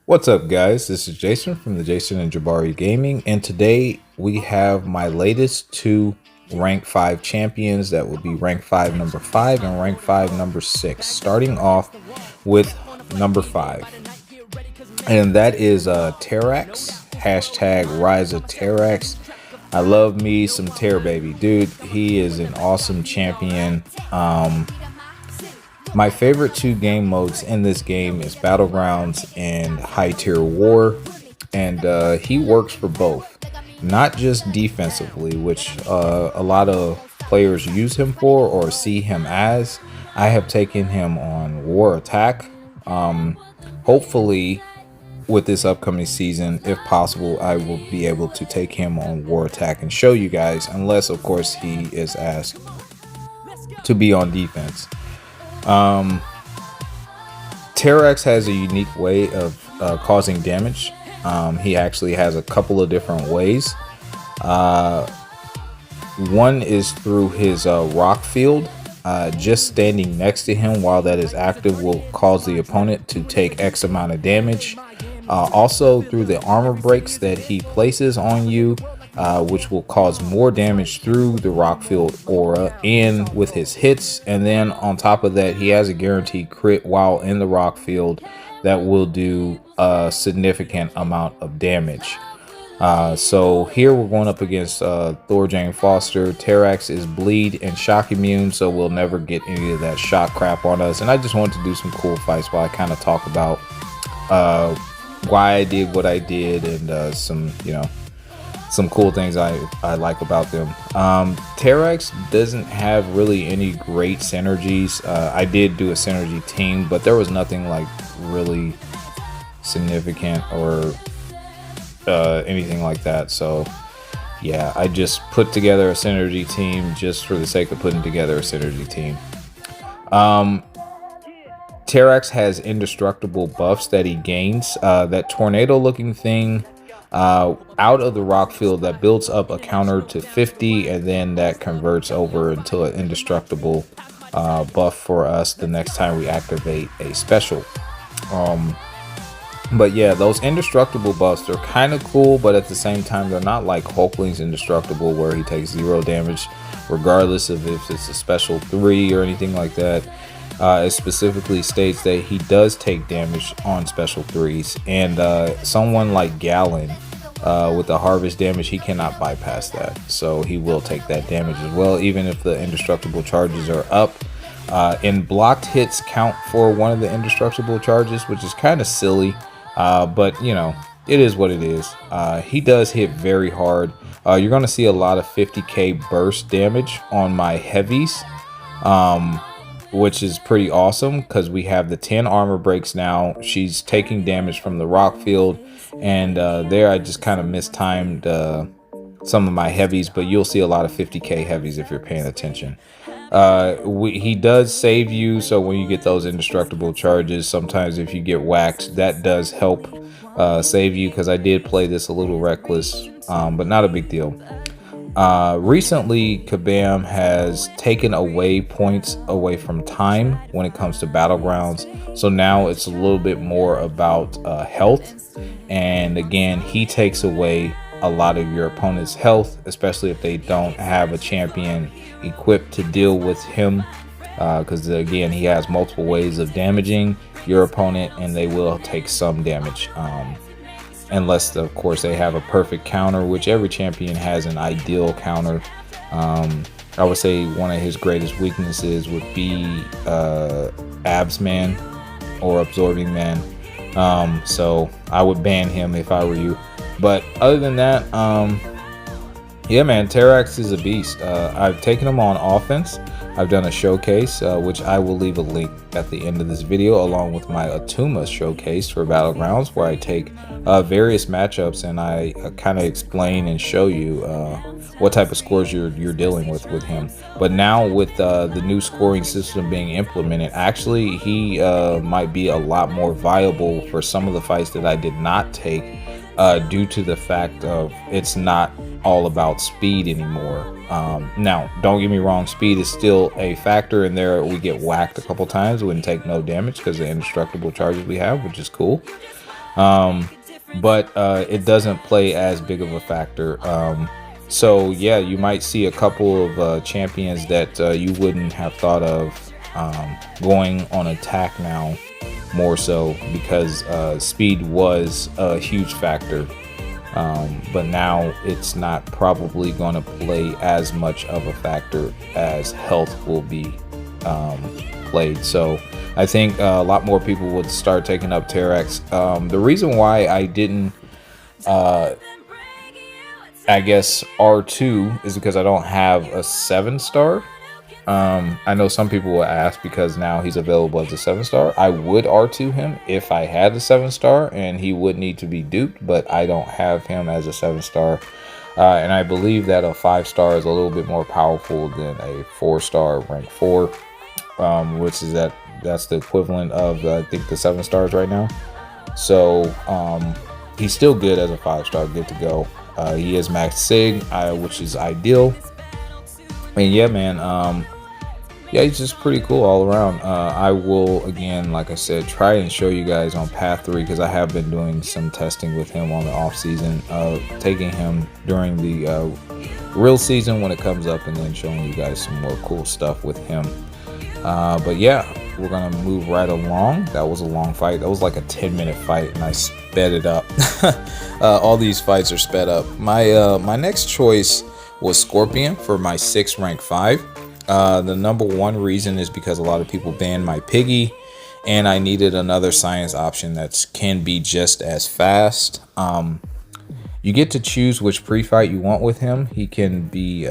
What's up, guys? This is Jason from the Jason&Jabari Gaming, and today we have my latest two rank 5 champions. That would be rank 5 number 5 and rank 5 number 6. Starting off with number 5, and that is Terrax. Hashtag Rise of Terrax. I love me some Terra baby, dude. He is an awesome champion. My favorite two game modes in this game is Battlegrounds and High Tier War, and he works for both, not just defensively, which a lot of players use him for or see him as. I have taken him on War Attack. Hopefully with this upcoming season, if possible, I will be able to take him on War Attack and show you guys, unless of course he is asked to be on defense. Terrax has a unique way of causing damage. He actually has a couple of different ways. One is through his rock field. Just standing next to him while that is active will cause the opponent to take X amount of damage. Also through the armor breaks that he places on you, which will cause more damage through the rock field aura and with his hits. And then on top of that, he has a guaranteed crit while in the rock field that will do a significant amount of damage. So here we're going up against Thor Jane Foster. Terrax is bleed and shock immune, so we'll never get any of that shock crap on us. And I just wanted to do some cool fights while I kind of talk about why I did what I did and some cool things I like about them. Terrax doesn't have really any great synergies. I did do a synergy team, but there was nothing like really significant or anything like that. So yeah, I just put together a synergy team just for the sake of putting together a synergy team. Terrax has indestructible buffs that he gains. That tornado looking thing out of the rock field that builds up a counter to 50, and then that converts over into an indestructible buff for us the next time we activate a special. But yeah, those indestructible buffs are kind of cool, but at the same time they're not like Hulkling's indestructible where he takes 0 damage regardless of if it's a special 3 or anything like that. It specifically states that he does take damage on special 3s, and someone like Gallon with the harvest damage, he cannot bypass that, so he will take that damage as well, even if the indestructible charges are up. And blocked hits count for one of the indestructible charges, which is kind of silly, but you know, it is what it is. He does hit very hard. You're going to see a lot of 50k burst damage on my heavies, which is pretty awesome because we have the 10 armor breaks now. She's taking damage from the rock field, and there I just kind of mistimed some of my heavies, but you'll see a lot of 50k heavies if you're paying attention. He does save you, so when you get those indestructible charges, sometimes if you get whacked, that does help save you, because I did play this a little reckless, but not a big deal. Recently, Kabam has taken away points away from time when it comes to Battlegrounds, so now it's a little bit more about health, and again, he takes away a lot of your opponent's health, especially if they don't have a champion equipped to deal with him, because again, he has multiple ways of damaging your opponent, and they will take some damage. Unless of course they have a perfect counter, which every champion has an ideal counter. I would say one of his greatest weaknesses would be Abs Man or Absorbing Man, so I would ban him if I were you. But other than that, yeah man, Terrax is a beast. I've taken him on offense. I've done a showcase, which I will leave a link at the end of this video, along with my Atuma showcase for Battlegrounds, where I take various matchups and I kind of explain and show you what type of scores you're dealing with him. But now with the new scoring system being implemented, actually he might be a lot more viable for some of the fights that I did not take, due to the fact of it's not all about speed anymore. Now, don't get me wrong, speed is still a factor in there. We get whacked a couple times, wouldn't take no damage because of the indestructible charges we have, which is cool. But it doesn't play as big of a factor. So yeah, you might see a couple of champions that you wouldn't have thought of going on attack now, more so because speed was a huge factor. But now it's not probably going to play as much of a factor as health will be played. So I think a lot more people would start taking up Terex. The reason why I didn't, I guess, R2 is because I don't have a 7-star. I know some people will ask because now he's available as a 7-star. I would R2 him if I had a 7-star, and he would need to be duped, but I don't have him as a 7-star. And I believe that a 5-star is a little bit more powerful than a 4-star rank 4, which is that's the equivalent of I think the 7-stars right now. So he's still good as a 5-star, good to go. He is max sig, which is ideal. And yeah, man, yeah, he's just pretty cool all around. I will, again, like I said, try and show you guys on Path 3 because I have been doing some testing with him on the off season, taking him during the real season when it comes up, and then showing you guys some more cool stuff with him. But yeah, we're gonna move right along. That was a long fight. That was like a 10-minute fight, and I sped it up. All these fights are sped up. My next choice was Scorpion for my 6 rank 5. The number one reason is because a lot of people banned my Piggy, and I needed another science option that can be just as fast. You get to choose which pre-fight you want with him. He can be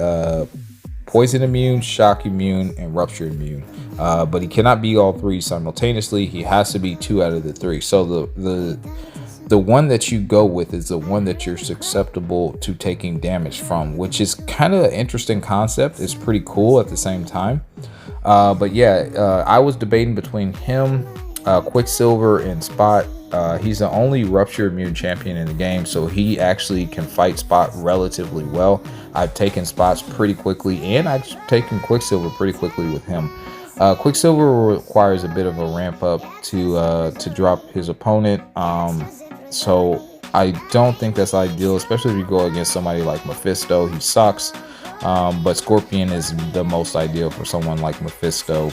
poison immune, shock immune, and rupture immune, but he cannot be all 3 simultaneously. He has to be 2 out of the 3. So the one that you go with is the one that you're susceptible to taking damage from, which is kind of an interesting concept. It's pretty cool at the same time. But yeah, I was debating between him, Quicksilver, and Spot. He's the only rupture immune champion in the game, so he actually can fight Spot relatively well. I've taken Spots pretty quickly, and I've taken Quicksilver pretty quickly with him. Quicksilver requires a bit of a ramp up to drop his opponent. So I don't think that's ideal, especially if you go against somebody like Mephisto. He sucks, but Scorpion is the most ideal for someone like Mephisto.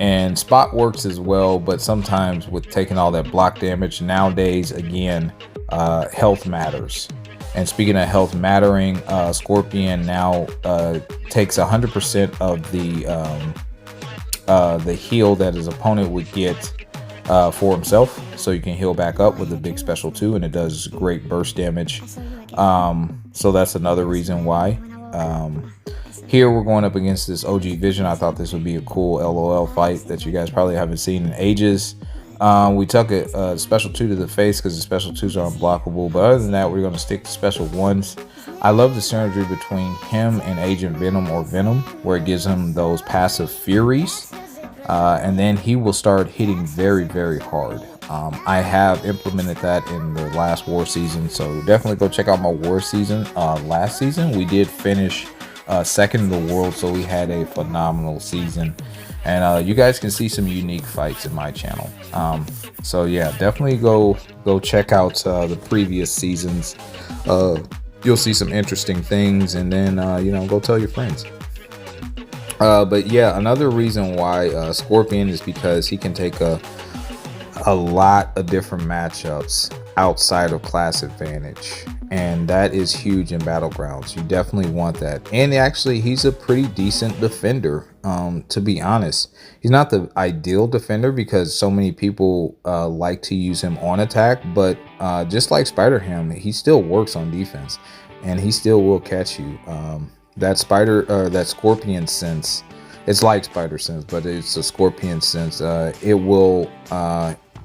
And Spot works as well, but sometimes with taking all that block damage nowadays, again, health matters. And speaking of health mattering, Scorpion now takes 100% of the heal that his opponent would get for himself, so you can heal back up with a big special 2, and it does great burst damage. So that's another reason why. Here we're going up against this OG Vision. I thought this would be a cool LOL fight that you guys probably haven't seen in ages. We took a special 2 to the face because the special 2s are unblockable, but other than that, we're going to stick to special 1s. I love the synergy between him and Agent Venom or Venom, where it gives him those passive furies. And then he will start hitting very, very hard. I have implemented that in the last war season, so definitely go check out my war season. Last season, we did finish second in the world, so we had a phenomenal season. And you guys can see some unique fights in my channel. So yeah, definitely go check out the previous seasons. You'll see some interesting things, and then go tell your friends. But yeah, another reason why Scorpion is because he can take a lot of different matchups outside of class advantage, and that is huge in battlegrounds. You definitely want that. And actually, he's a pretty decent defender, to be honest. He's not the ideal defender because so many people like to use him on attack, but just like Spider-Ham, he still works on defense, and he still will catch you. That Scorpion sense, it's like Spider sense, but it's a Scorpion sense. It will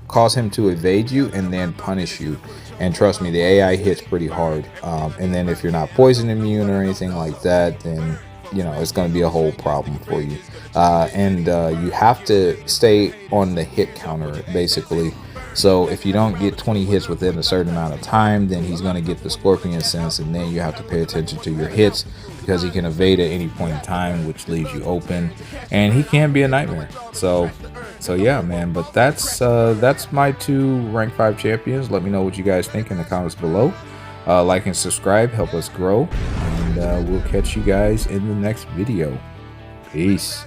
cause him to evade you and then punish you. And trust me, the AI hits pretty hard. And then if you're not poison immune or anything like that, then it's going to be a whole problem for you. And you have to stay on the hit counter, basically. So if you don't get 20 hits within a certain amount of time, then he's going to get the Scorpion sense, and then you have to pay attention to your hits because he can evade at any point in time, which leaves you open, and he can be a nightmare. So yeah, man. But that's my 2 rank 5 champions. Let me know what you guys think in the comments below. Like and subscribe, help us grow, and we'll catch you guys in the next video. Peace.